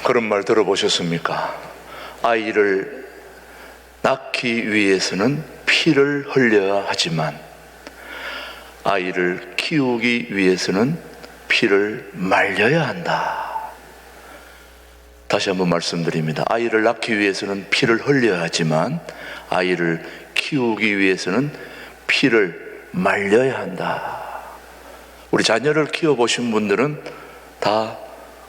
그런 말 들어보셨습니까? 아이를 낳기 위해서는 피를 흘려야 하지만 아이를 키우기 위해서는 피를 말려야 한다. 다시 한번 말씀드립니다. 아이를 낳기 위해서는 피를 흘려야 하지만 아이를 키우기 위해서는 피를 말려야 한다. 우리 자녀를 키워보신 분들은 다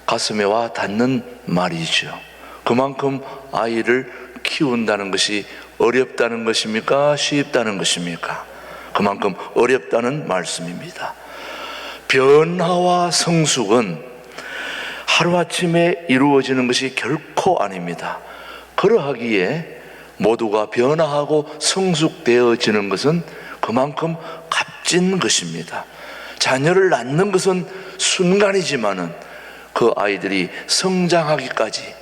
가슴에 와 닿는 말이죠. 그만큼 아이를 키운다는 것이 어렵다는 것입니까? 쉽다는 것입니까? 그만큼 어렵다는 말씀입니다. 변화와 성숙은 하루아침에 이루어지는 것이 결코 아닙니다. 그러하기에 모두가 변화하고 성숙되어지는 것은 그만큼 값진 것입니다. 자녀를 낳는 것은 순간이지만은 그 아이들이 성장하기까지,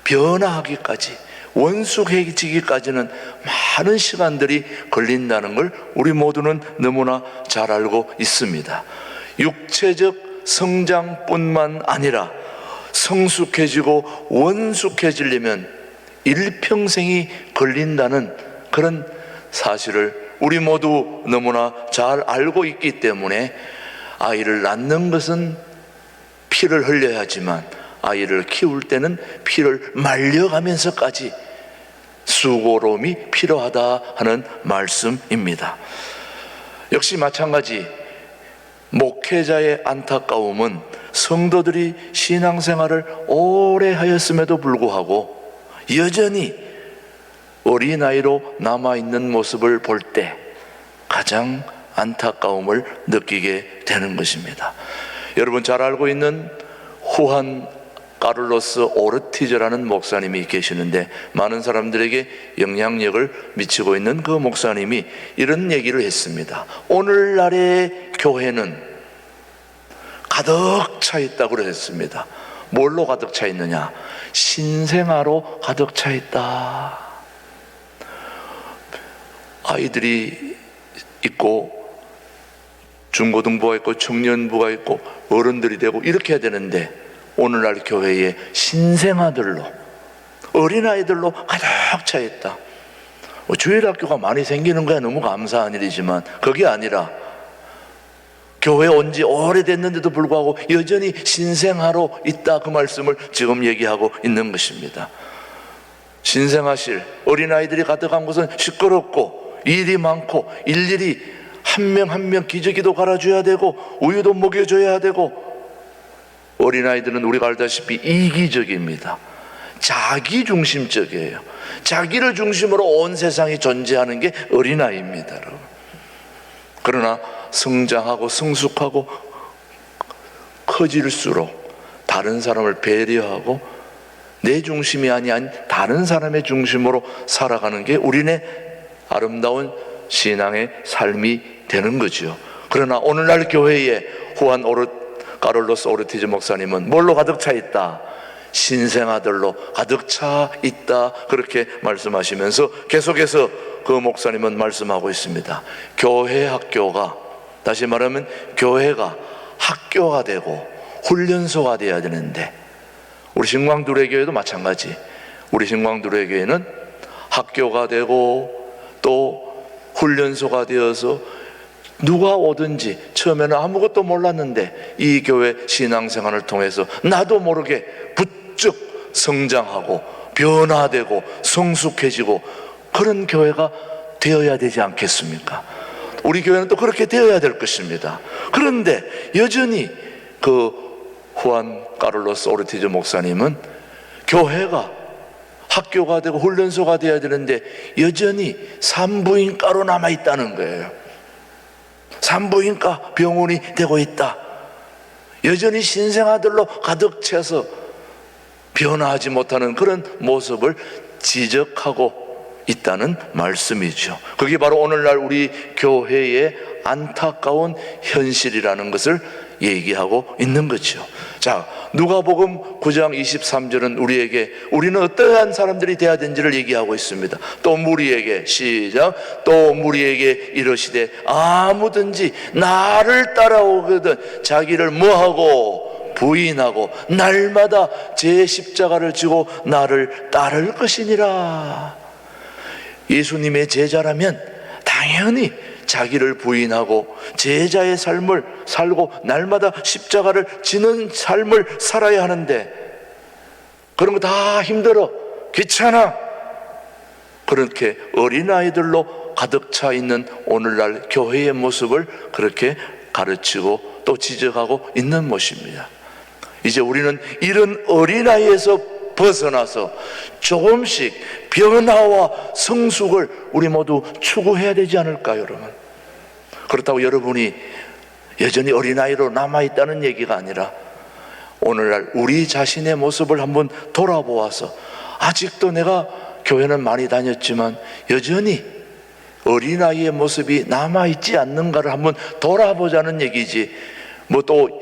변화하기까지, 원숙해지기까지는 많은 시간들이 걸린다는 걸 우리 모두는 너무나 잘 알고 있습니다. 육체적 성장뿐만 아니라 성숙해지고 원숙해지려면 일평생이 걸린다는 그런 사실을 우리 모두 너무나 잘 알고 있기 때문에 아이를 낳는 것은 피를 흘려야 하지만 아이를 키울 때는 피를 말려가면서까지 수고로움이 필요하다 하는 말씀입니다. 역시 마찬가지 목회자의 안타까움은 성도들이 신앙생활을 오래 하였음에도 불구하고 여전히 어린아이로 남아있는 모습을 볼 때 가장 안타까움을 느끼게 되는 것입니다. 여러분 잘 알고 있는 후안 카를로스 오르티즈라는 목사님이 계시는데 많은 사람들에게 영향력을 미치고 있는 그 목사님이 이런 얘기를 했습니다. 오늘날의 교회는 가득 차 있다고 그랬습니다. 뭘로 가득 차 있느냐? 신생아로 가득 차 있다. 아이들이 있고 중고등부가 있고 청년부가 있고 어른들이 되고 이렇게 해야 되는데 오늘날 교회에 신생아들로 어린아이들로 가득 차 있다. 주일학교가 많이 생기는 거야 너무 감사한 일이지만 그게 아니라 교회 온 지 오래됐는데도 불구하고 여전히 신생아로 있다, 그 말씀을 지금 얘기하고 있는 것입니다. 신생아실 어린아이들이 가득한 곳은 시끄럽고 일이 많고 일일이 한 명 한 명 기저귀도 갈아줘야 되고 우유도 먹여줘야 되고, 어린아이들은 우리가 알다시피 이기적입니다. 자기중심적이에요. 자기를 중심으로 온 세상이 존재하는 게 어린아이입니다, 여러분. 그러나 성장하고 성숙하고 커질수록 다른 사람을 배려하고 내 중심이 아닌 다른 사람의 중심으로 살아가는 게 우리네 아름다운 신앙의 삶이 되는 거죠. 그러나 오늘날 교회에 후안 카를로스 오르티즈 목사님은 뭘로 가득 차 있다? 신생아들로 가득 차 있다, 그렇게 말씀하시면서 계속해서 그 목사님은 말씀하고 있습니다. 교회 학교가, 다시 말하면 교회가 학교가 되고 훈련소가 되어야 되는데, 우리 신광두레교회도 마찬가지. 우리 신광두레교회는 학교가 되고 또 훈련소가 되어서 누가 오든지 처음에는 아무것도 몰랐는데 이 교회 신앙생활을 통해서 나도 모르게 부쩍 성장하고 변화되고 성숙해지고 그런 교회가 되어야 되지 않겠습니까? 우리 교회는 또 그렇게 되어야 될 것입니다. 그런데 여전히 그 후안 카를로스 오르티즈 목사님은 교회가 학교가 되고 훈련소가 되어야 되는데 여전히 산부인과로 남아있다는 거예요. 산부인과 병원이 되고 있다. 여전히 신생아들로 가득 차서 변화하지 못하는 그런 모습을 지적하고 있다는 말씀이죠. 그게 바로 오늘날 우리 교회의 안타까운 현실이라는 것을 얘기하고 있는 거죠. 자, 누가복음 9장 23절은 우리는 어떠한 사람들이 되어야 되는지를 얘기하고 있습니다. 또 무리에게, 시작, 또 무리에게 이르시되 아무든지 나를 따라오거든 자기를 뭐하고 부인하고 날마다 제 십자가를 지고 나를 따를 것이니라. 예수님의 제자라면 당연히 자기를 부인하고 제자의 삶을 살고 날마다 십자가를 지는 삶을 살아야 하는데, 그런 거 다 힘들어, 귀찮아, 그렇게 어린아이들로 가득 차 있는 오늘날 교회의 모습을 그렇게 가르치고 또 지적하고 있는 모습입니다. 이제 우리는 이런 어린아이에서 벗어나서 조금씩 변화와 성숙을 우리 모두 추구해야 되지 않을까요, 여러분? 그렇다고 여러분이 여전히 어린아이로 남아있다는 얘기가 아니라 오늘날 우리 자신의 모습을 한번 돌아보아서, 아직도 내가 교회는 많이 다녔지만 여전히 어린아이의 모습이 남아있지 않는가를 한번 돌아보자는 얘기지, 뭐 또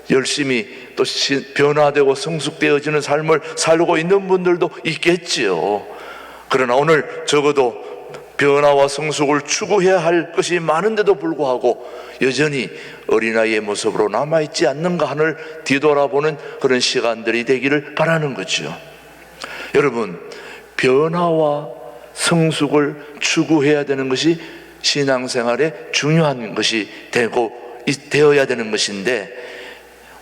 열심히 또 변화되고 성숙되어지는 삶을 살고 있는 분들도 있겠지요. 그러나 오늘 적어도 변화와 성숙을 추구해야 할 것이 많은데도 불구하고 여전히 어린아이의 모습으로 남아있지 않는가 하늘 뒤돌아보는 그런 시간들이 되기를 바라는 거죠. 여러분, 변화와 성숙을 추구해야 되는 것이 신앙생활의 중요한 것이 되어야 되는 것인데,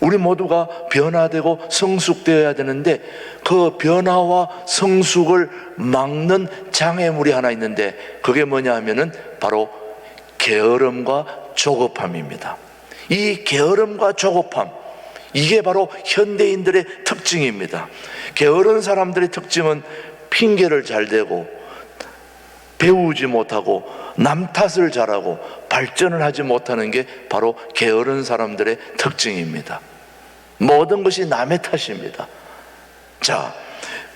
우리 모두가 변화되고 성숙되어야 되는데 그 변화와 성숙을 막는 장애물이 하나 있는데, 그게 뭐냐 하면은 바로 게으름과 조급함입니다. 이 게으름과 조급함, 이게 바로 현대인들의 특징입니다. 게으른 사람들의 특징은 핑계를 잘 대고 배우지 못하고 남 탓을 잘하고 발전을 하지 못하는 게 바로 게으른 사람들의 특징입니다. 모든 것이 남의 탓입니다. 자,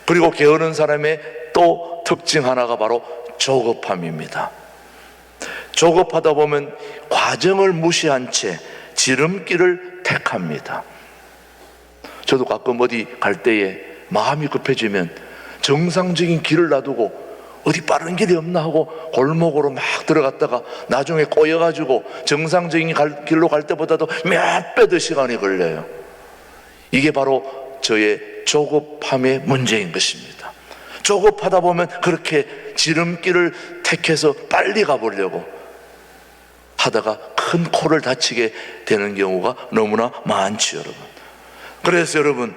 그리고 게으른 사람의 또 특징 하나가 바로 조급함입니다. 조급하다 보면 과정을 무시한 채 지름길을 택합니다. 저도 가끔 어디 갈 때에 마음이 급해지면 정상적인 길을 놔두고 어디 빠른 길이 없나 하고 골목으로 막 들어갔다가 나중에 꼬여가지고 정상적인 길로 갈 때보다도 몇 배 더 시간이 걸려요. 이게 바로 저의 조급함의 문제인 것입니다. 조급하다 보면 그렇게 지름길을 택해서 빨리 가보려고 하다가 큰 코를 다치게 되는 경우가 너무나 많지요, 여러분. 그래서 여러분,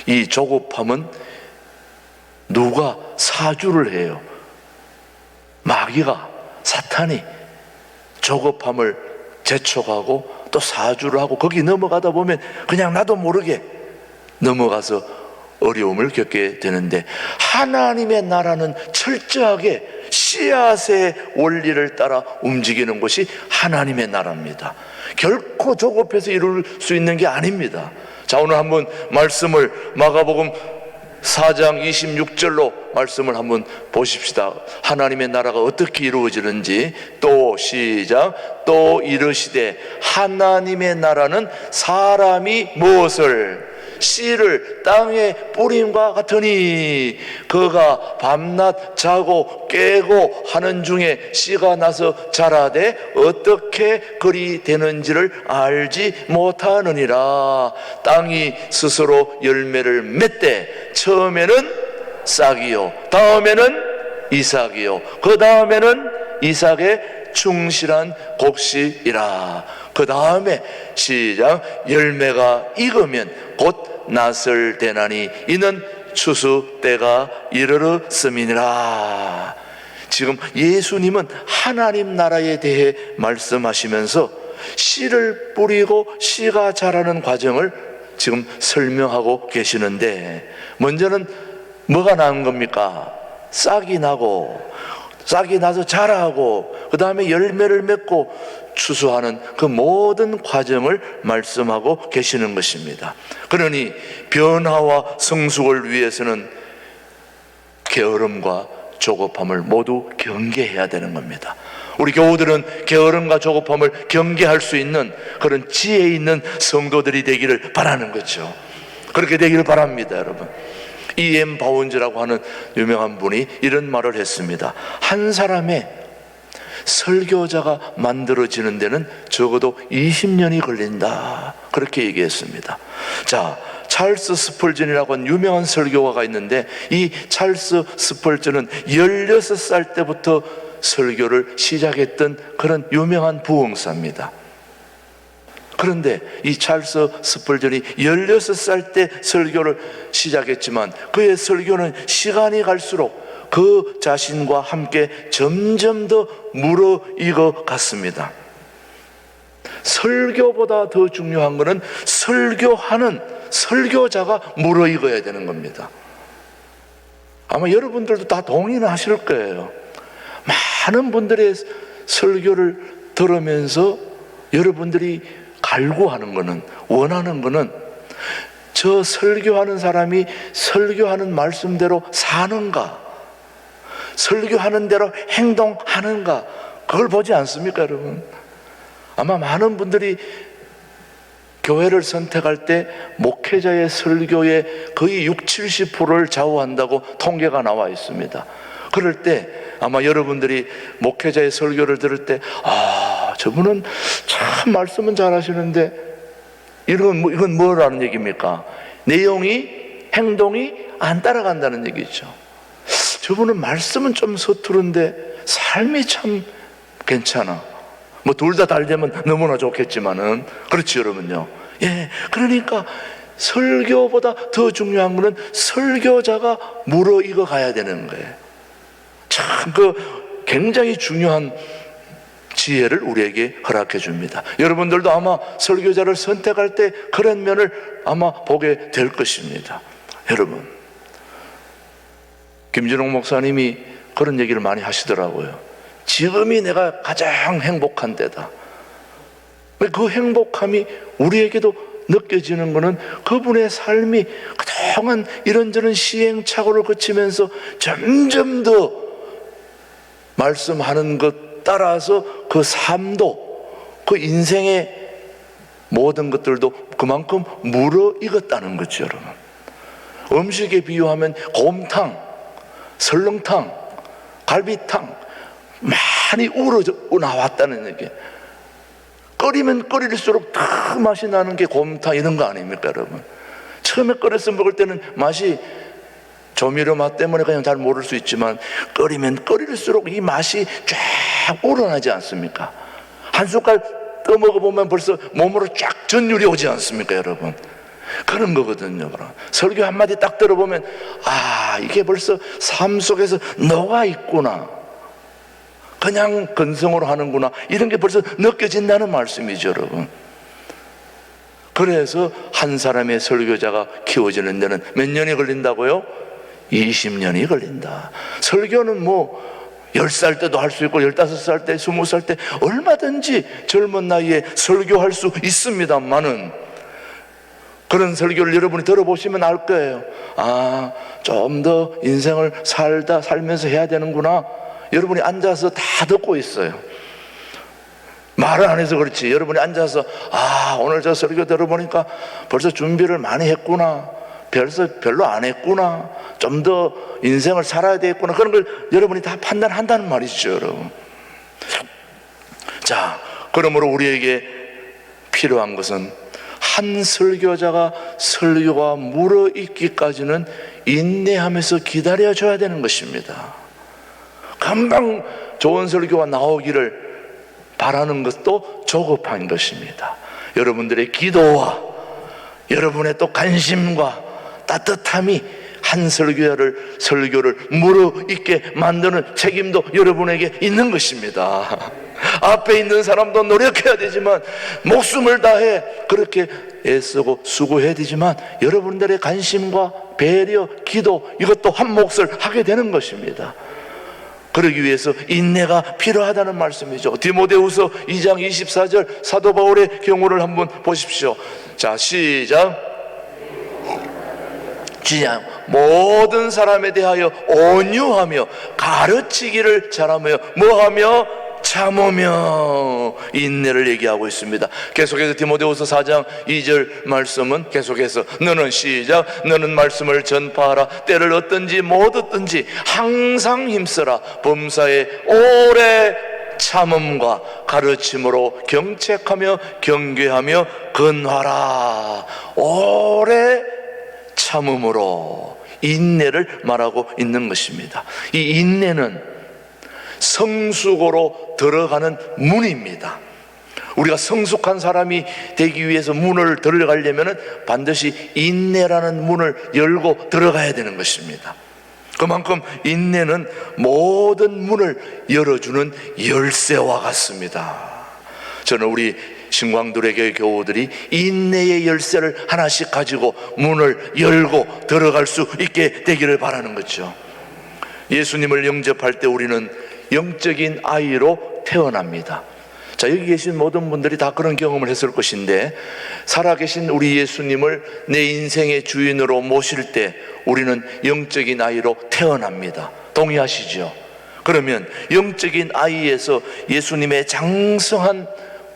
이 조급함은 누가 사주를 해요? 마귀가, 사탄이 조급함을 재촉하고 또 사주를 하고 거기 넘어가다 보면 그냥 나도 모르게 넘어가서 어려움을 겪게 되는데, 하나님의 나라는 철저하게 씨앗의 원리를 따라 움직이는 것이 하나님의 나라입니다. 결코 조급해서 이룰 수 있는 게 아닙니다. 자, 오늘 한번 말씀을 마가복음 4장 26절로 말씀을 한번 보십시다. 하나님의 나라가 어떻게 이루어지는지. 또 시작. 또 이르시되 하나님의 나라는 사람이 무엇을 씨를 땅에 뿌림과 같으니 그가 밤낮 자고 깨고 하는 중에 씨가 나서 자라되 어떻게 그리 되는지를 알지 못하느니라. 땅이 스스로 열매를 맺되 처음에는 싹이요, 다음에는 이삭이요, 그 다음에는 이삭의 충실한 곡식이라. 그 다음에 시작. 열매가 익으면 곧 낫을 대나니 이는 추수 때가 이르렀음이니라. 지금 예수님은 하나님 나라에 대해 말씀하시면서 씨를 뿌리고 씨가 자라는 과정을 지금 설명하고 계시는데, 먼저는 뭐가 나은 겁니까? 싹이 나고, 싹이 나서 자라고, 그 다음에 열매를 맺고 추수하는 그 모든 과정을 말씀하고 계시는 것입니다. 그러니 변화와 성숙을 위해서는 게으름과 조급함을 모두 경계해야 되는 겁니다. 우리 교우들은 게으름과 조급함을 경계할 수 있는 그런 지혜 있는 성도들이 되기를 바라는 거죠. 그렇게 되기를 바랍니다, 여러분. E.M. 바운즈라고 하는 유명한 분이 이런 말을 했습니다. 한 사람의 설교자가 만들어지는 데는 적어도 20년이 걸린다, 그렇게 얘기했습니다. 자, 찰스 스펄전이라고 하는 유명한 설교가가 있는데, 이 찰스 스펄전은 16살 때부터 설교를 시작했던 그런 유명한 부흥사입니다. 그런데 이 찰스 스펄전이 16살 때 설교를 시작했지만 그의 설교는 시간이 갈수록 그 자신과 함께 점점 더 무르익어 갔습니다. 설교보다 더 중요한 것은 설교하는 설교자가 무르익어야 되는 겁니다. 아마 여러분들도 다 동의는 하실 거예요. 많은 분들의 설교를 들으면서 여러분들이 갈구하는 것은, 원하는 것은 저 설교하는 사람이 설교하는 말씀대로 사는가, 설교하는 대로 행동하는가, 그걸 보지 않습니까, 여러분? 아마 많은 분들이 교회를 선택할 때 목회자의 설교의 거의 60, 70%를 좌우한다고 통계가 나와 있습니다. 그럴 때 아마 여러분들이 목회자의 설교를 들을 때, 저분은 참 말씀은 잘하시는데 이건 뭐라는 얘기입니까? 내용이, 행동이 안 따라간다는 얘기죠. 저분은 말씀은 좀 서투른데 삶이 참 괜찮아. 뭐 둘 다 달되면 너무나 좋겠지만은, 그렇지 여러분요. 예, 그러니까 설교보다 더 중요한 것은 설교자가 무르익어 가야 되는 거예요. 참 굉장히 중요한 지혜를 우리에게 허락해 줍니다. 여러분들도 아마 설교자를 선택할 때 그런 면을 아마 보게 될 것입니다. 여러분, 김진홍 목사님이 그런 얘기를 많이 하시더라고요. 지금이 내가 가장 행복한 때다. 그 행복함이 우리에게도 느껴지는 것은 그분의 삶이 그동안 이런저런 시행착오를 거치면서 점점 더 말씀하는 것 따라서 그 삶도, 그 인생의 모든 것들도 그만큼 무르익었다는 거죠, 여러분. 음식에 비유하면 곰탕, 설렁탕, 갈비탕 많이 우러 나왔다는 얘기. 끓이면 끓일수록 더 맛이 나는 게 곰탕 이런 거 아닙니까, 여러분? 처음에 끓여서 먹을 때는 맛이 조미료 맛 때문에 그냥 잘 모를 수 있지만 끓이면 끓일수록 이 맛이 쫙 우러나지 않습니까? 한 숟갈 떠먹어보면 벌써 몸으로 쫙 전율이 오지 않습니까, 여러분? 그런 거거든요. 설교 한마디 딱 들어보면 이게 벌써 삶 속에서 녹아 있구나, 그냥 건성으로 하는구나, 이런 게 벌써 느껴진다는 말씀이죠, 여러분. 그래서 한 사람의 설교자가 키워지는 데는 몇 년이 걸린다고요? 20년이 걸린다. 설교는 뭐 10살 때도 할 수 있고 15살 때, 20살 때 얼마든지 젊은 나이에 설교할 수 있습니다만은, 그런 설교를 여러분이 들어보시면 알 거예요. 좀 더 인생을 살면서 해야 되는구나. 여러분이 앉아서 다 듣고 있어요. 말을 안 해서 그렇지. 여러분이 앉아서 오늘 저 설교 들어보니까 벌써 준비를 많이 했구나, 별로 안 했구나, 좀 더 인생을 살아야 되겠구나, 그런 걸 여러분이 다 판단한다는 말이죠, 여러분. 자, 그러므로 우리에게 필요한 것은 한 설교자가 설교가 무르익기까지는 인내하면서 기다려줘야 되는 것입니다. 금방 좋은 설교가 나오기를 바라는 것도 조급한 것입니다. 여러분들의 기도와 여러분의 또 관심과 따뜻함이 한 설교를 무르익게 만드는 책임도 여러분에게 있는 것입니다. 앞에 있는 사람도 노력해야 되지만, 목숨을 다해 그렇게 애쓰고 수고해야 되지만, 여러분들의 관심과 배려, 기도, 이것도 한 몫을 하게 되는 것입니다. 그러기 위해서 인내가 필요하다는 말씀이죠. 디모데후서 2장 24절 사도 바울의 경우를 한번 보십시오. 자, 시작. 모든 사람에 대하여 온유하며 가르치기를 잘하며 뭐하며? 참으며 인내를 얘기하고 있습니다. 계속해서 디모데후서 4장 2절 말씀은 계속해서 너는 시작. 너는 말씀을 전파하라. 때를 얻든지 못 얻든지 항상 힘써라. 범사에 오래 참음과 가르침으로 경책하며 경계하며 근화라. 오래 참음으로 인내를 말하고 있는 것입니다. 이 인내는 성숙으로 들어가는 문입니다. 우리가 성숙한 사람이 되기 위해서 문을 들어가려면 반드시 인내라는 문을 열고 들어가야 되는 것입니다. 그만큼 인내는 모든 문을 열어주는 열쇠와 같습니다. 저는 우리 신광두레교회 교우들이 인내의 열쇠를 하나씩 가지고 문을 열고 들어갈 수 있게 되기를 바라는 거죠. 예수님을 영접할 때 우리는 영적인 아이로 태어납니다. 자, 여기 계신 모든 분들이 다 그런 경험을 했을 것인데, 살아계신 우리 예수님을 내 인생의 주인으로 모실 때 우리는 영적인 아이로 태어납니다. 동의하시죠? 그러면 영적인 아이에서 예수님의 장성한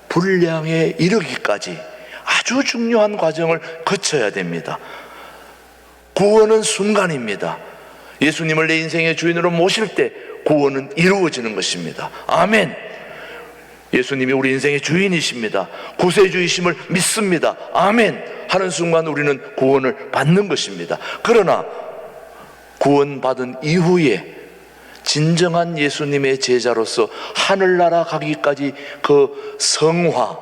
분량에 이르기까지 아주 중요한 과정을 거쳐야 됩니다. 구원은 순간입니다. 예수님을 내 인생의 주인으로 모실 때 구원은 이루어지는 것입니다. 아멘. 예수님이 우리 인생의 주인이십니다. 구세주이심을 믿습니다. 아멘 하는 순간 우리는 구원을 받는 것입니다. 그러나 구원받은 이후에 진정한 예수님의 제자로서 하늘나라 가기까지 그 성화,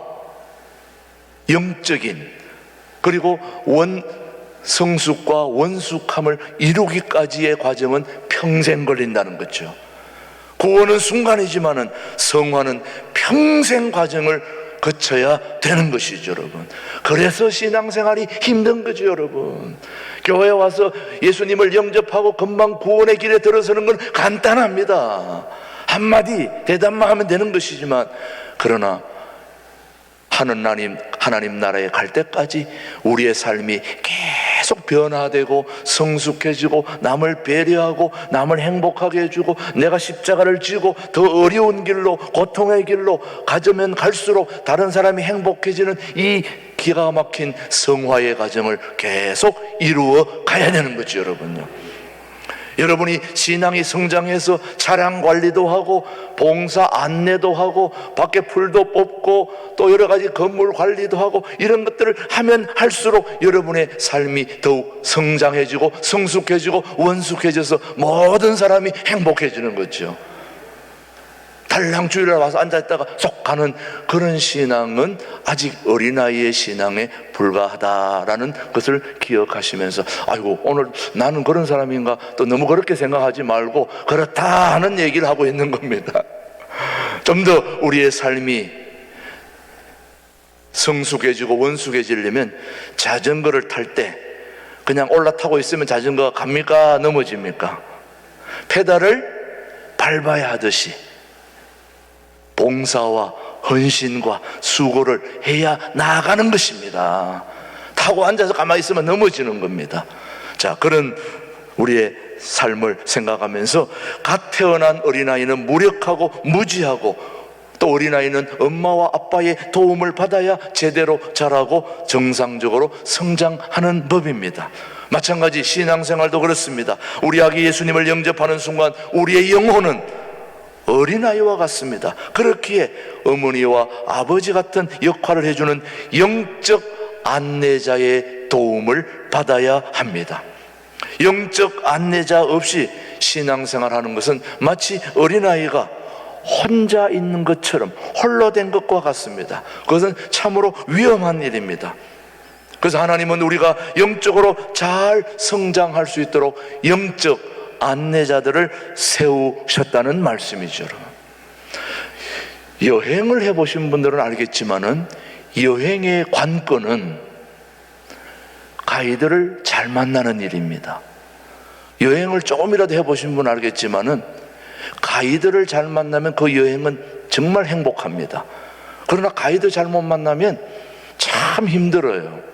영적인, 그리고 성숙과 원숙함을 이루기까지의 과정은 평생 걸린다는 거죠. 구원은 순간이지만은 성화는 평생 과정을 거쳐야 되는 것이죠, 여러분. 그래서 신앙생활이 힘든 거죠, 여러분. 교회에 와서 예수님을 영접하고 금방 구원의 길에 들어서는 건 간단합니다. 한마디 대답만 하면 되는 것이지만, 그러나 하나님 나라에 갈 때까지 우리의 삶이 계속 변화되고 성숙해지고 남을 배려하고 남을 행복하게 해주고 내가 십자가를 지고 더 어려운 길로, 고통의 길로 가자면 갈수록 다른 사람이 행복해지는 이 기가 막힌 성화의 과정을 계속 이루어 가야 되는 거죠, 여러분요. 여러분이 신앙이 성장해서 차량 관리도 하고 봉사 안내도 하고 밖에 풀도 뽑고 또 여러 가지 건물 관리도 하고 이런 것들을 하면 할수록 여러분의 삶이 더욱 성장해지고 성숙해지고 원숙해져서 모든 사람이 행복해지는 거죠. 달랑주일에 와서 앉아있다가 쏙 가는 그런 신앙은 아직 어린아이의 신앙에 불과하다라는 것을 기억하시면서, 아이고 오늘 나는 그런 사람인가, 또 너무 그렇게 생각하지 말고 그렇다 하는 얘기를 하고 있는 겁니다. 좀 더 우리의 삶이 성숙해지고 원숙해지려면 자전거를 탈 때 그냥 올라타고 있으면 자전거가 갑니까? 넘어집니까? 페달을 밟아야 하듯이 봉사와 헌신과 수고를 해야 나아가는 것입니다. 타고 앉아서 가만히 있으면 넘어지는 겁니다. 자, 그런 우리의 삶을 생각하면서 갓 태어난 어린아이는 무력하고 무지하고, 또 어린아이는 엄마와 아빠의 도움을 받아야 제대로 자라고 정상적으로 성장하는 법입니다. 마찬가지 신앙생활도 그렇습니다. 우리 아기 예수님을 영접하는 순간 우리의 영혼은 어린아이와 같습니다. 그렇기에 어머니와 아버지 같은 역할을 해주는 영적 안내자의 도움을 받아야 합니다. 영적 안내자 없이 신앙생활하는 것은 마치 어린아이가 혼자 있는 것처럼 홀로 된 것과 같습니다. 그것은 참으로 위험한 일입니다. 그래서 하나님은 우리가 영적으로 잘 성장할 수 있도록 영적 안내자들을 세우셨다는 말씀이죠. 여행을 해보신 분들은 알겠지만은 여행의 관건은 가이드를 잘 만나는 일입니다. 여행을 조금이라도 해보신 분은 알겠지만은 가이드를 잘 만나면 그 여행은 정말 행복합니다. 그러나 가이드 잘못 만나면 참 힘들어요.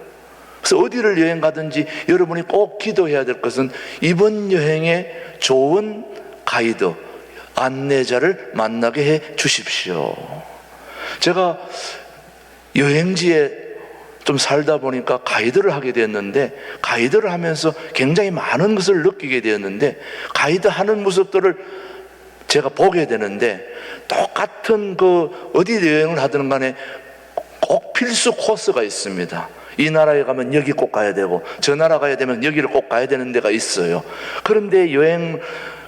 그래서 어디를 여행 가든지 여러분이 꼭 기도해야 될 것은 이번 여행에 좋은 가이드, 안내자를 만나게 해 주십시오. 제가 여행지에 좀 살다 보니까 가이드를 하게 되었는데, 가이드를 하면서 굉장히 많은 것을 느끼게 되었는데, 가이드 하는 모습들을 제가 보게 되는데, 똑같은 그 어디 여행을 하든 간에 꼭 필수 코스가 있습니다. 이 나라에 가면 여기 꼭 가야 되고, 저 나라 가야 되면 여기를 꼭 가야 되는 데가 있어요. 그런데 여행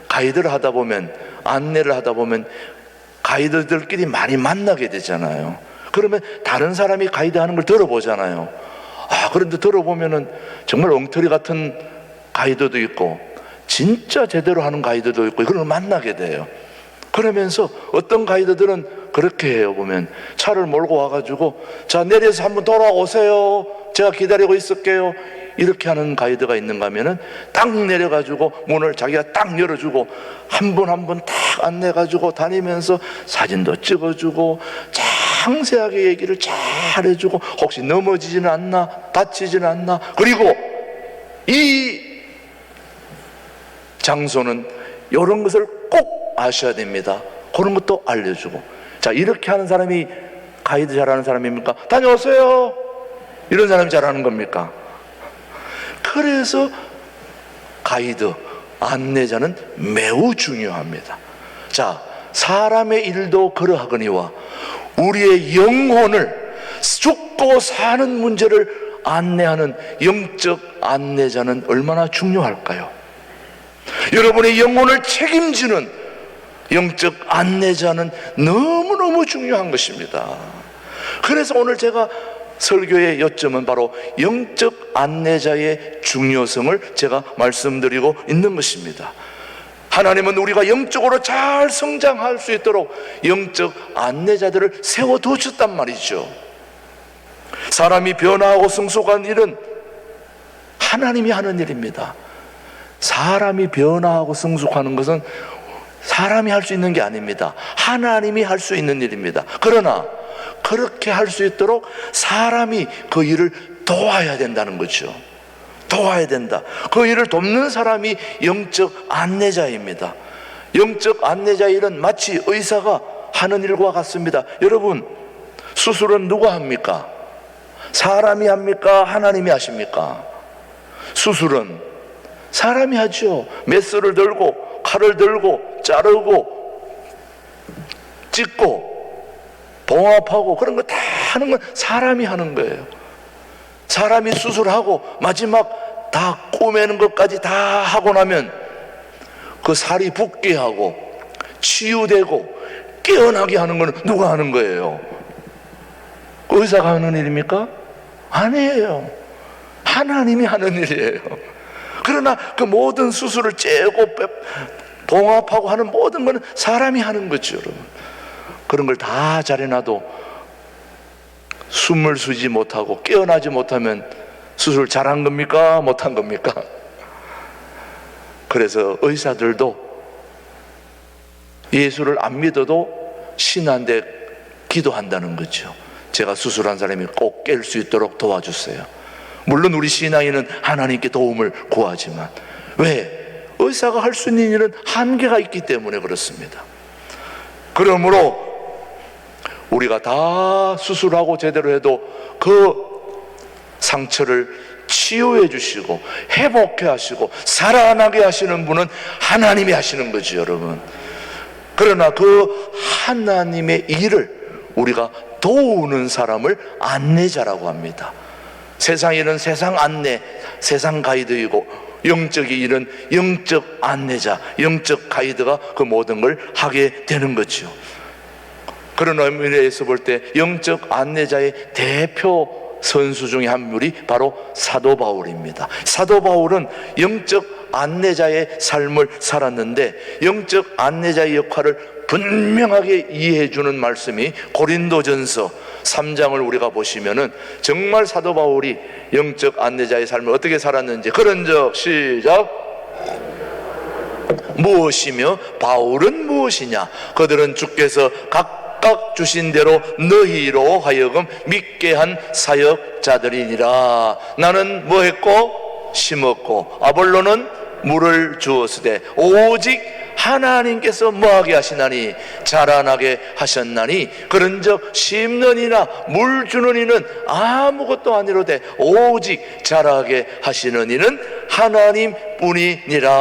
가이드를 하다 보면, 안내를 하다 보면 가이드들끼리 많이 만나게 되잖아요. 그러면 다른 사람이 가이드 하는 걸 들어보잖아요. 그런데 들어보면은 정말 엉터리 같은 가이드도 있고 진짜 제대로 하는 가이드도 있고, 그런 걸 만나게 돼요. 그러면서 어떤 가이드들은 그렇게 해요. 보면 차를 몰고 와가지고, 자, 내려서 한번 돌아오세요, 제가 기다리고 있을게요, 이렇게 하는 가이드가 있는가 하면은 딱 내려가지고 문을 자기가 딱 열어주고 한 분 한 분 딱 안내가지고 다니면서 사진도 찍어주고 상세하게 얘기를 잘 해주고, 혹시 넘어지지는 않나, 다치지는 않나, 그리고 이 장소는 이런 것을 꼭 아셔야 됩니다, 그런 것도 알려주고. 자, 이렇게 하는 사람이 가이드 잘하는 사람입니까? 다녀오세요, 이런 사람이 잘하는 겁니까? 그래서 가이드, 안내자는 매우 중요합니다. 자, 사람의 일도 그러하거니와 우리의 영혼을, 죽고 사는 문제를 안내하는 영적 안내자는 얼마나 중요할까요? 여러분의 영혼을 책임지는 영적 안내자는 너무너무 중요한 것입니다. 그래서 오늘 제가 설교의 요점은 바로 영적 안내자의 중요성을 제가 말씀드리고 있는 것입니다. 하나님은 우리가 영적으로 잘 성장할 수 있도록 영적 안내자들을 세워두셨단 말이죠. 사람이 변화하고 성숙한 일은 하나님이 하는 일입니다. 사람이 변화하고 성숙하는 것은 사람이 할 수 있는 게 아닙니다. 하나님이 할 수 있는 일입니다. 그러나 그렇게 할 수 있도록 사람이 그 일을 도와야 된다는 거죠. 도와야 된다. 그 일을 돕는 사람이 영적 안내자입니다. 영적 안내자의 일은 마치 의사가 하는 일과 같습니다. 여러분, 수술은 누가 합니까? 사람이 합니까? 하나님이 하십니까? 수술은 사람이 하죠. 메스를 들고 칼을 들고 자르고 찢고 봉합하고 그런 거 다 하는 건 사람이 하는 거예요. 사람이 수술하고 마지막 다 꼬매는 것까지 다 하고 나면 그 살이 붓게 하고 치유되고 깨어나게 하는 건 누가 하는 거예요? 의사가 하는 일입니까? 아니에요. 하나님이 하는 일이에요. 그러나 그 모든 수술을 째고 봉합하고 하는 모든 것은 사람이 하는 거죠, 여러분. 그런 걸 다 잘해놔도 숨을 쉬지 못하고 깨어나지 못하면 수술 잘한 겁니까? 못한 겁니까? 그래서 의사들도 예수를 안 믿어도 신한데 기도한다는 거죠. 제가 수술한 사람이 꼭 깰 수 있도록 도와주세요. 물론 우리 신앙인은 하나님께 도움을 구하지만, 왜? 의사가 할 수 있는 일은 한계가 있기 때문에 그렇습니다. 그러므로 우리가 다 수술하고 제대로 해도 그 상처를 치유해 주시고 회복해 하시고 살아나게 하시는 분은 하나님이 하시는 거죠, 여러분. 그러나 그 하나님의 일을 우리가 도우는 사람을 안내자라고 합니다. 세상에는 세상 안내, 세상 가이드이고, 영적인 일은 영적 안내자, 영적 가이드가 그 모든 걸 하게 되는 거죠. 그런 의미에서 볼 때 영적 안내자의 대표 선수 중에 한 분이 바로 사도 바울입니다. 사도 바울은 영적 안내자의 삶을 살았는데, 영적 안내자의 역할을 분명하게 이해해 주는 말씀이 고린도전서 3장을 우리가 보시면은 정말 사도 바울이 영적 안내자의 삶을 어떻게 살았는지, 그런즉 시작. 무엇이며 바울은 무엇이냐? 그들은 주께서 각각 주신 대로 너희로 하여금 믿게 한 사역자들이니라. 나는 뭐 했고? 심었고, 아볼로는 물을 주었으되 오직 하나님께서 뭐하게 하시나니 자라나게 하셨나니 그런즉 심는 이나 물 주는 이는 아무것도 아니로되 오직 자라게 하시는 이는 하나님뿐이니라.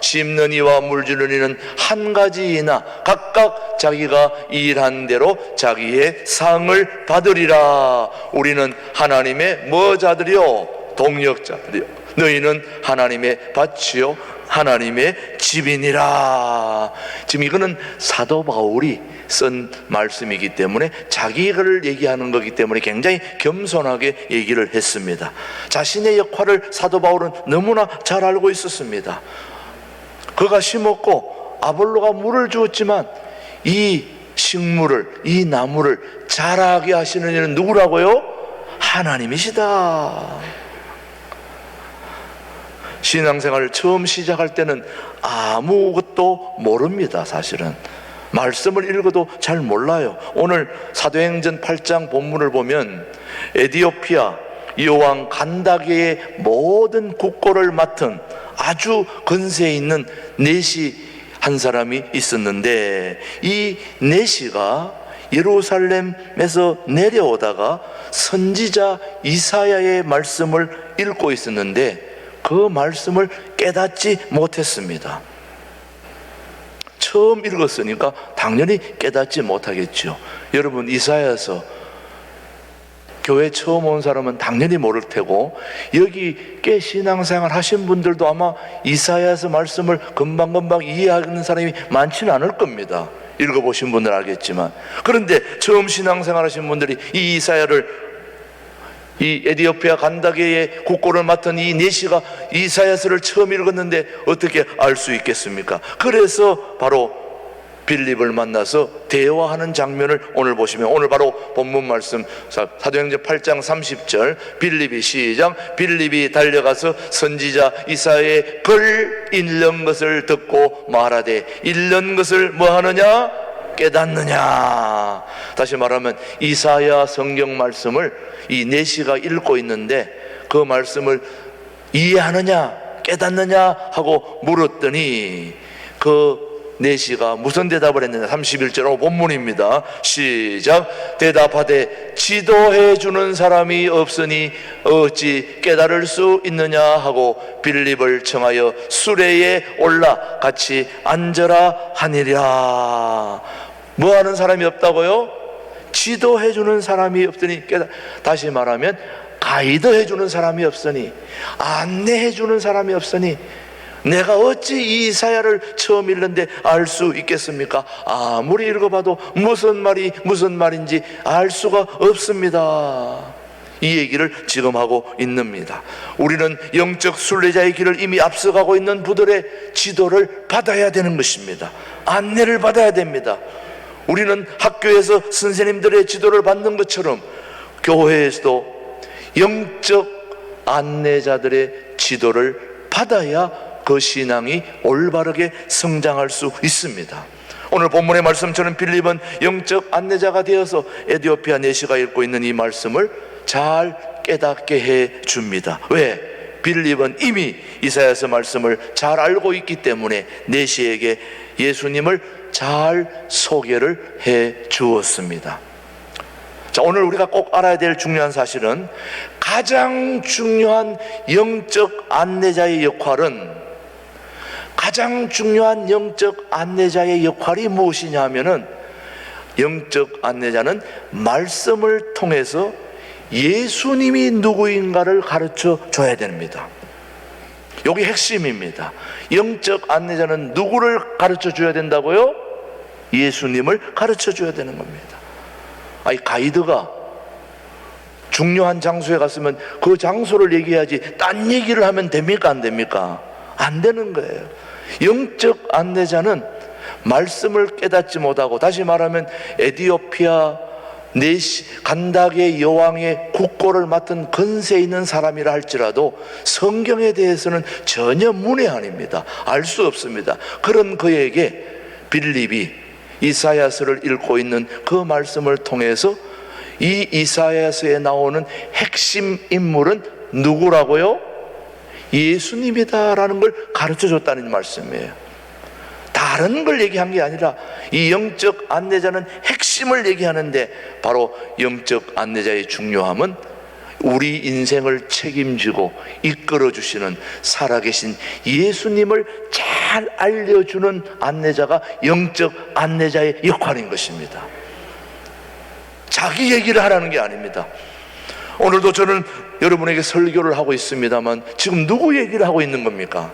심는 이와 물 주는 이는 한 가지이나 각각 자기가 일한 대로 자기의 상을 받으리라. 우리는 하나님의 뭐 자들이요? 동역자들이요. 너희는 하나님의 밭이요 하나님의 집이니라. 지금 이거는 사도 바울이 쓴 말씀이기 때문에 자기를 얘기하는 거기 때문에 굉장히 겸손하게 얘기를 했습니다. 자신의 역할을 사도 바울은 너무나 잘 알고 있었습니다. 그가 심었고 아볼로가 물을 주었지만 이 식물을, 이 나무를 자라게 하시는 이는 누구라고요? 하나님이시다. 신앙생활을 처음 시작할 때는 아무것도 모릅니다. 사실은 말씀을 읽어도 잘 몰라요. 오늘 사도행전 8장 본문을 보면 에디오피아 여왕 간다게의 모든 국고를 맡은 아주 근세 있는 내시 한 사람이 있었는데, 이 내시가 예루살렘에서 내려오다가 선지자 이사야의 말씀을 읽고 있었는데 그 말씀을 깨닫지 못했습니다. 처음 읽었으니까 당연히 깨닫지 못하겠죠. 여러분, 이사야서 교회 처음 온 사람은 당연히 모를 테고, 여기 꽤 신앙생활 하신 분들도 아마 이사야서 말씀을 금방금방 이해하는 사람이 많지는 않을 겁니다. 읽어보신 분들 알겠지만. 그런데 처음 신앙생활 하신 분들이 이 이사야를, 이 에디오피아 간다게의 국고를 맡은 이 내시가 이사야서를 처음 읽었는데 어떻게 알 수 있겠습니까? 그래서 바로 빌립을 만나서 대화하는 장면을 오늘 보시면, 오늘 바로 본문 말씀 사도행전 8장 30절, 빌립이 시작. 빌립이 달려가서 선지자 이사야의 글 읽는 것을 듣고 말하되, 읽는 것을 뭐 하느냐? 깨닫느냐. 다시 말하면 이사야 성경 말씀을 이 내시가 읽고 있는데 그 말씀을 이해하느냐 깨닫느냐 하고 물었더니 그 내시가 무슨 대답을 했느냐. 31절 본문입니다. 시작. 대답하되 지도해 주는 사람이 없으니 어찌 깨달을 수 있느냐 하고 빌립을 청하여 수레에 올라 같이 앉으라 하니라. 뭐 하는 사람이 없다고요? 지도해 주는 사람이 없으니 다시 말하면 가이드해 주는 사람이 없으니, 안내해 주는 사람이 없으니 내가 어찌 이 이사야를 처음 읽는데 알 수 있겠습니까? 아무리 읽어봐도 무슨 말인지 알 수가 없습니다. 이 얘기를 지금 하고 있습니다. 우리는 영적 순례자의 길을 이미 앞서가고 있는 부들의 지도를 받아야 되는 것입니다. 안내를 받아야 됩니다. 우리는 학교에서 선생님들의 지도를 받는 것처럼 교회에서도 영적 안내자들의 지도를 받아야 그 신앙이 올바르게 성장할 수 있습니다. 오늘 본문의 말씀처럼 빌립은 영적 안내자가 되어서 에디오피아 내시가 읽고 있는 이 말씀을 잘 깨닫게 해 줍니다. 왜? 빌립은 이미 이사야서 말씀을 잘 알고 있기 때문에 내시에게 예수님을 잘 소개를 해 주었습니다. 자, 오늘 우리가 꼭 알아야 될 중요한 사실은, 가장 중요한 영적 안내자의 역할은, 가장 중요한 영적 안내자의 역할이 무엇이냐 하면은, 영적 안내자는 말씀을 통해서 예수님이 누구인가를 가르쳐 줘야 됩니다. 여기 핵심입니다. 영적 안내자는 누구를 가르쳐 줘야 된다고요? 예수님을 가르쳐 줘야 되는 겁니다. 아니, 가이드가 중요한 장소에 갔으면 그 장소를 얘기해야지 딴 얘기를 하면 됩니까? 안 됩니까? 안 되는 거예요. 영적 안내자는 말씀을 깨닫지 못하고, 다시 말하면 에디오피아 간다게 여왕의 국고를 맡은 근세 있는 사람이라 할지라도 성경에 대해서는 전혀 문외한입니다. 알 수 없습니다. 그런 그에게 빌립이 이사야서를 읽고 있는 그 말씀을 통해서 이 이사야서에 나오는 핵심 인물은 누구라고요? 예수님이다라는 걸 가르쳐 줬다는 말씀이에요. 다른 걸 얘기한 게 아니라 이 영적 안내자는 핵심을 얘기하는데, 바로 영적 안내자의 중요함은 우리 인생을 책임지고 이끌어 주시는 살아계신 예수님을 잘 알려주는 안내자가 영적 안내자의 역할인 것입니다. 자기 얘기를 하라는 게 아닙니다. 오늘도 저는 여러분에게 설교를 하고 있습니다만, 지금 누구 얘기를 하고 있는 겁니까?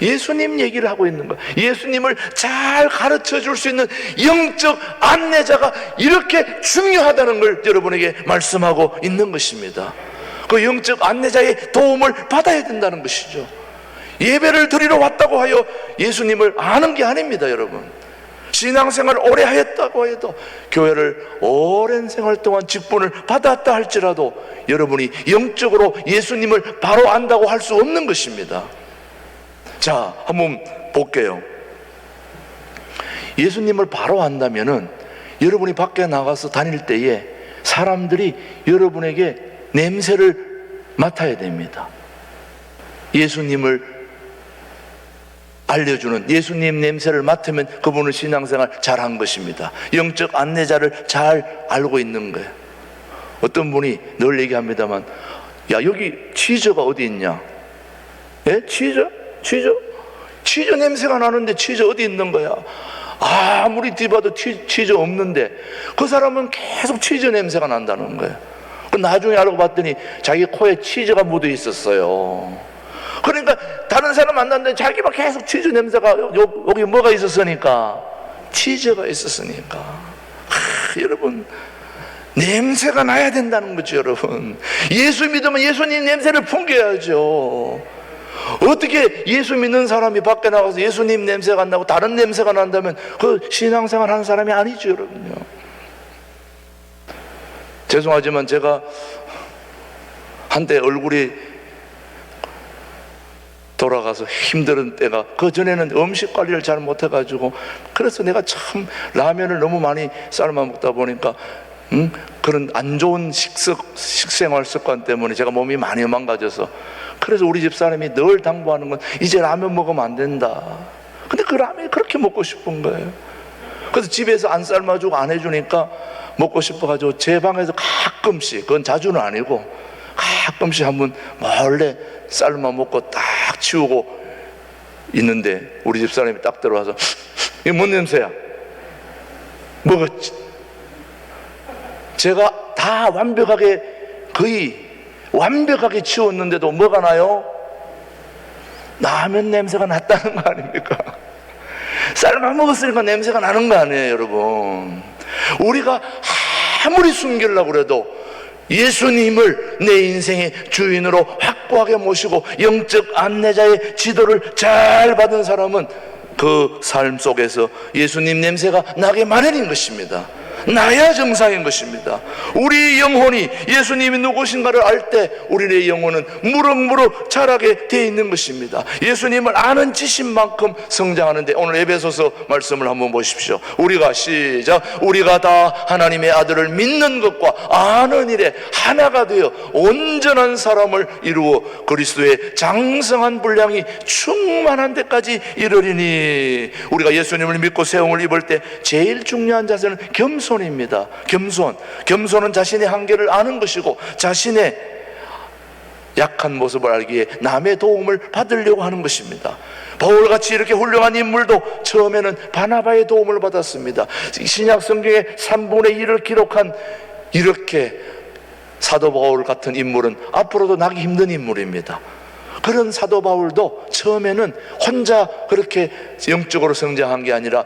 예수님 얘기를 하고 있는 거예요. 예수님을 잘 가르쳐 줄 수 있는 영적 안내자가 이렇게 중요하다는 걸 여러분에게 말씀하고 있는 것입니다. 그 영적 안내자의 도움을 받아야 된다는 것이죠. 예배를 드리러 왔다고 하여 예수님을 아는 게 아닙니다, 여러분. 신앙생활 오래 하였다고 해도, 교회를 오랜 생활 동안 직분을 받았다 할지라도 여러분이 영적으로 예수님을 바로 안다고 할 수 없는 것입니다. 자, 한번 볼게요. 예수님을 바로 안다면은 여러분이 밖에 나가서 다닐 때에 사람들이 여러분에게 냄새를 맡아야 됩니다. 예수님을 알려주는 예수님 냄새를 맡으면 그분은 신앙생활 잘한 것입니다. 영적 안내자를 잘 알고 있는 거예요. 어떤 분이 늘 얘기합니다만, 야, 여기 치즈가 어디 있냐? 예? 치즈 냄새가 나는데 치즈 어디 있는 거야? 아무리 뒤봐도 치즈 없는데, 그 사람은 계속 치즈 냄새가 난다는 거예요. 나중에 알고 봤더니 자기 코에 치즈가 묻어 있었어요. 그러니까 다른 사람 만났는데 자기만 계속 치즈 냄새가, 여기 뭐가 있었으니까? 치즈가 있었으니까. 여러분, 냄새가 나야 된다는 거죠, 여러분. 예수 믿으면 예수님 냄새를 풍겨야죠. 어떻게 예수 믿는 사람이 밖에 나가서 예수님 냄새가 안 나고 다른 냄새가 난다면 그 신앙생활 하는 사람이 아니죠, 여러분요. 죄송하지만 제가 한때 얼굴이 돌아가서 힘든 때가, 그 전에는 음식 관리를 잘 못해가지고, 그래서 내가 참 라면을 너무 많이 삶아 먹다 보니까 그런 안 좋은 식생활 습관 때문에 제가 몸이 많이 망가져서, 그래서 우리 집사람이 늘 당부하는 건 이제 라면 먹으면 안 된다. 근데 그 라면이 그렇게 먹고 싶은 거예요. 그래서 집에서 안 삶아주고 안 해주니까 먹고 싶어가지고 제 방에서 가끔씩, 그건 자주는 아니고 가끔씩 한번 몰래 삶아 먹고 딱 치우고 있는데, 우리 집사람이 딱 들어와서 이게 뭔 냄새야? 먹었지. 제가 다 완벽하게, 거의 완벽하게 치웠는데도 뭐가 나요? 라면 냄새가 났다는 거 아닙니까? 삶아 먹었으니까 냄새가 나는 거 아니에요, 여러분. 우리가 아무리 숨기려고 그래도 예수님을 내 인생의 주인으로 확고하게 모시고 영적 안내자의 지도를 잘 받은 사람은 그 삶 속에서 예수님 냄새가 나게 마련인 것입니다. 나야 정상인 것입니다. 우리 영혼이 예수님이 누구신가를 알 때 우리의 영혼은 무럭무럭 자라게 되어 있는 것입니다. 예수님을 아는 지식만큼 성장하는데, 오늘 에베소서 말씀을 한번 보십시오. 우리가 시작. 우리가 다 하나님의 아들을 믿는 것과 아는 일에 하나가 되어 온전한 사람을 이루어 그리스도의 장성한 분량이 충만한 데까지 이르리니. 우리가 예수님을 믿고 세움을 입을 때 제일 중요한 자세는 겸손입니다. 겸손은 자신의 한계를 아는 것이고, 자신의 약한 모습을 알기에 남의 도움을 받으려고 하는 것입니다. 바울같이 이렇게 훌륭한 인물도 처음에는 바나바의 도움을 받았습니다. 신약 성경의 3분의 1을 기록한 이렇게 사도 바울 같은 인물은 앞으로도 나기 힘든 인물입니다. 그런 사도 바울도 처음에는 혼자 그렇게 영적으로 성장한 게 아니라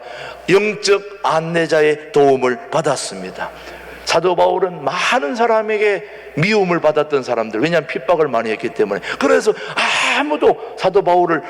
영적 안내자의 도움을 받았습니다. 사도 바울은 많은 사람에게 미움을 받았던 사람들, 왜냐하면 핍박을 많이 했기 때문에. 그래서 아무도 사도 바울을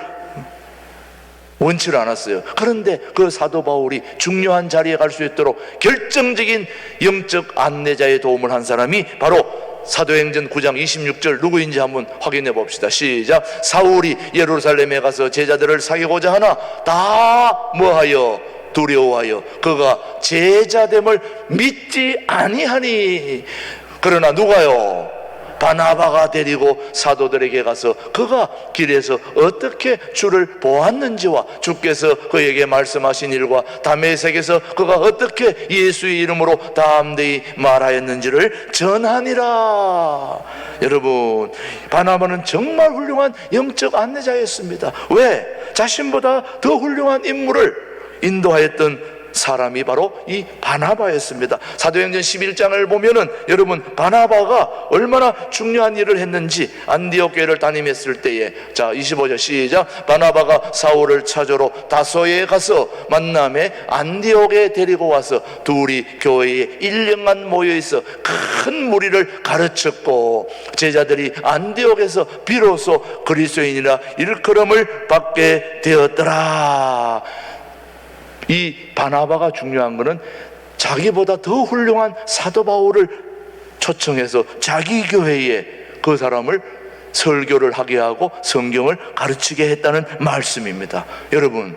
원치를 않았어요. 그런데 그 사도 바울이 중요한 자리에 갈 수 있도록 결정적인 영적 안내자의 도움을 한 사람이 바로 사도행전 9장 26절 누구인지 한번 확인해 봅시다. 시작. 사울이 예루살렘에 가서 제자들을 사귀고자 하나 다 뭐하여? 두려워하여 그가 제자됨을 믿지 아니하니. 그러나 누가요? 바나바가 데리고 사도들에게 가서 그가 길에서 어떻게 주를 보았는지와 주께서 그에게 말씀하신 일과 다메섹에서 그가 어떻게 예수의 이름으로 담대히 말하였는지를 전하니라. 여러분, 바나바는 정말 훌륭한 영적 안내자였습니다. 왜? 자신보다 더 훌륭한 인물을 인도하였던 사람이 바로 이 바나바였습니다. 사도행전 11장을 보면은 여러분, 바나바가 얼마나 중요한 일을 했는지, 안디옥 교회를 담임했을 때에, 자 25절 시작. 바나바가 사울을 찾으러 다소에 가서 만남에 안디옥에 데리고 와서 둘이 교회에 1년간 모여있어 큰 무리를 가르쳤고, 제자들이 안디옥에서 비로소 그리스도인이라 일컬음을 받게 되었더라. 이 바나바가 중요한 것은 자기보다 더 훌륭한 사도 바울을 초청해서 자기 교회에 그 사람을 설교를 하게 하고 성경을 가르치게 했다는 말씀입니다. 여러분,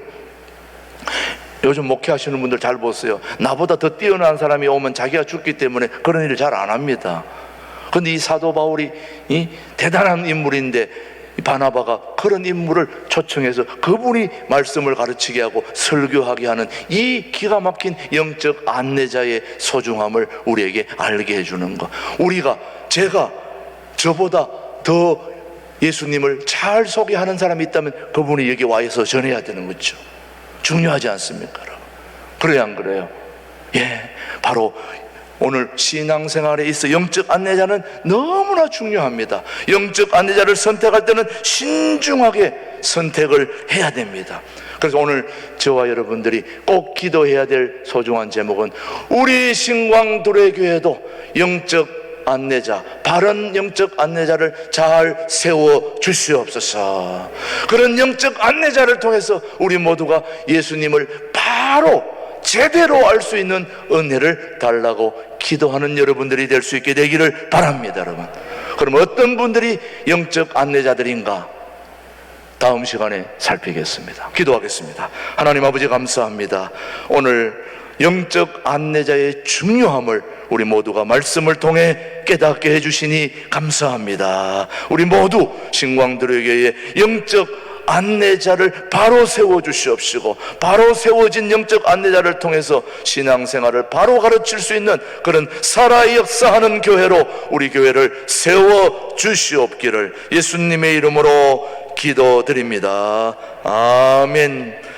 요즘 목회하시는 분들 잘 보세요. 나보다 더 뛰어난 사람이 오면 자기가 죽기 때문에 그런 일을 잘 안 합니다. 그런데 이 사도 바울이 대단한 인물인데 바나바가 그런 인물을 초청해서 그분이 말씀을 가르치게 하고 설교하게 하는 이 기가 막힌 영적 안내자의 소중함을 우리에게 알게 해주는 것. 제가 저보다 더 예수님을 잘 소개하는 사람이 있다면 그분이 여기 와서 전해야 되는 거죠. 중요하지 않습니까? 그래야 안 그래요? 예, 바로 오늘 신앙생활에 있어 영적 안내자는 너무나 중요합니다. 영적 안내자를 선택할 때는 신중하게 선택을 해야 됩니다. 그래서 오늘 저와 여러분들이 꼭 기도해야 될 소중한 제목은 우리 신광두레교회도 영적 안내자, 바른 영적 안내자를 잘 세워 주시옵소서. 그런 영적 안내자를 통해서 우리 모두가 예수님을 바로 제대로 알 수 있는 은혜를 달라고 기도하는 여러분들이 될 수 있게 되기를 바랍니다. 여러분, 그럼 어떤 분들이 영적 안내자들인가 다음 시간에 살피겠습니다. 기도하겠습니다. 하나님 아버지, 감사합니다. 오늘 영적 안내자의 중요함을 우리 모두가 말씀을 통해 깨닫게 해주시니 감사합니다. 우리 모두 신광두레교회의 영적 안내자를 바로 세워주시옵시고, 바로 세워진 영적 안내자를 통해서 신앙생활을 바로 가르칠 수 있는 그런 살아 역사하는 교회로 우리 교회를 세워주시옵기를 예수님의 이름으로 기도드립니다. 아멘.